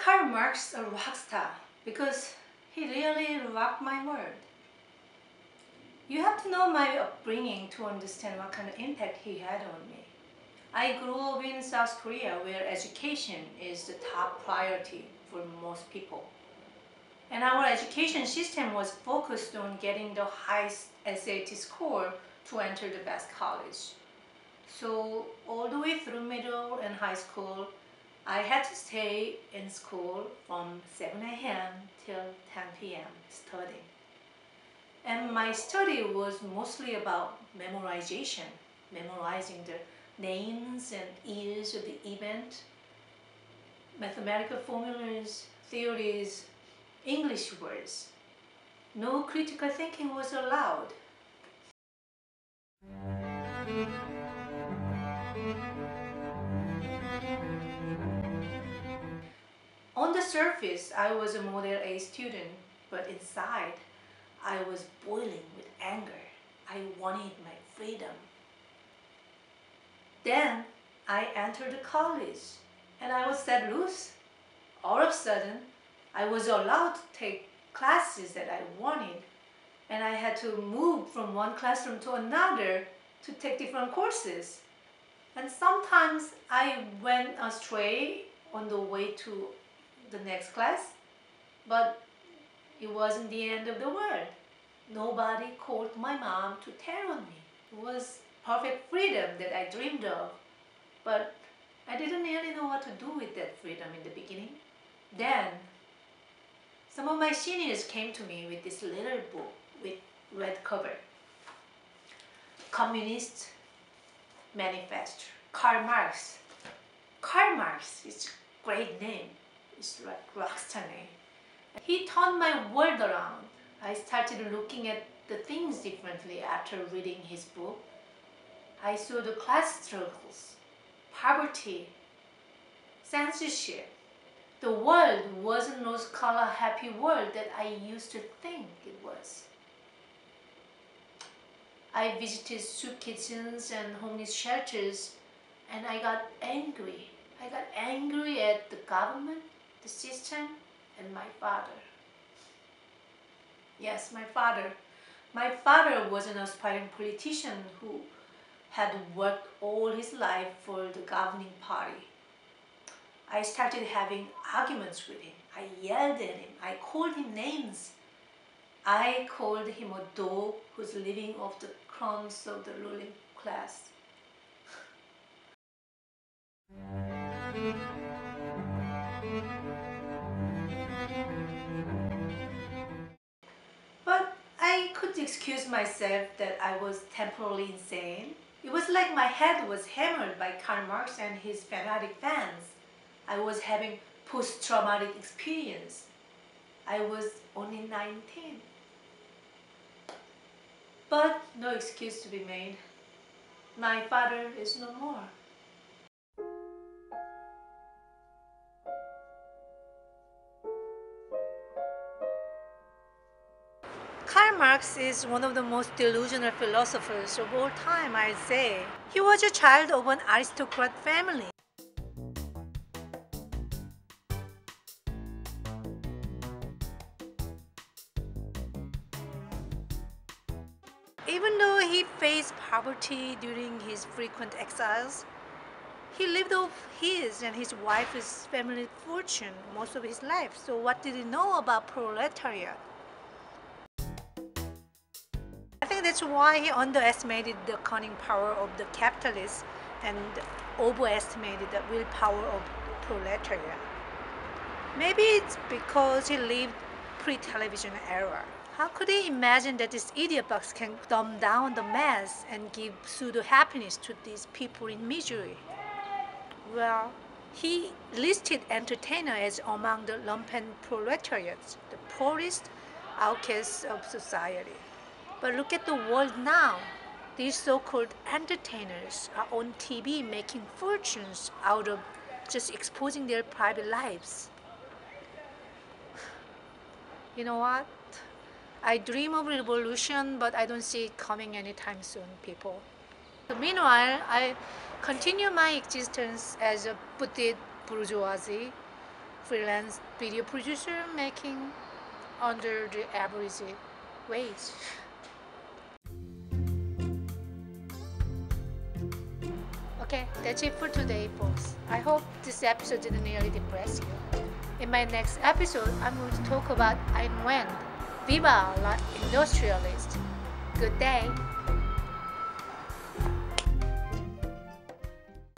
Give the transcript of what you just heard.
Karl Marx a rock star because he really rocked my world. You have to know my upbringing to understand what kind of impact he had on me. I grew up in South Korea where education is the top priority for most people. And our education system was focused on getting the highest SAT score to enter the best college. So all the way through middle and high school, I had to stay in school from 7 a.m. till 10 p.m. studying. And my study was mostly about memorization, memorizing the names and years of the event, mathematical formulas, theories, English words. No critical thinking was allowed. On the surface, I was a model A student, but inside, I was boiling with anger. I wanted my freedom. Then I entered the college and I was set loose. All of a sudden, I was allowed to take classes that I wanted, and I had to move from one classroom to another to take different courses. And sometimes I went astray on the way to the next class, but it wasn't the end of the world. Nobody called my mom to tell on me. It was perfect freedom that I dreamed of, but I didn't really know what to do with that freedom in the beginning. Then, some of my seniors came to me with this little book with red cover. Communist Manifesto, Karl Marx. Karl Marx is a great name. It's like rockstar name. He turned my world around. I started looking at the things differently after reading his book. I saw the class struggles, poverty, censorship. The world wasn't those color happy world that I used to think it was. I visited soup kitchens and homeless shelters, and I got angry. I got angry at the government, the system, and my father. Yes, my father. My father was an aspiring politician who had worked all his life for the governing party. I started having arguments with him. I yelled at him. I called him names. I called him a dog who's living off the crumbs of the ruling class. But I could excuse myself that I was temporarily insane. It was like my head was hammered by Karl Marx and his fanatic fans. I was having post-traumatic experience. I was only 19. But no excuse to be made. My father is no more. Karl Marx is one of the most delusional philosophers of all time, I'd say. He was a child of an aristocrat family. Even though he faced poverty during his frequent exiles, he lived off his and his wife's family fortune most of his life. So what did he know about proletariat? I think that's why he underestimated the cunning power of the capitalists and overestimated the willpower of proletariat. Maybe it's because he lived pre-television era. How could he imagine that this idiot box can dumb down the mass and give pseudo-happiness to these people in misery? Well, he listed entertainer as among the lumpen proletariats, the poorest outcasts of society. But look at the world now. These so-called entertainers are on TV making fortunes out of just exposing their private lives. You know what? I dream of revolution, but I don't see it coming anytime soon, people. Meanwhile, I continue my existence as a petite bourgeoisie, freelance video producer making under the average wage. Okay, that's it for today, folks. I hope this episode didn't really depress you. In my next episode, I'm going to talk about Ayn Rand. Viva la industrialist! Good day!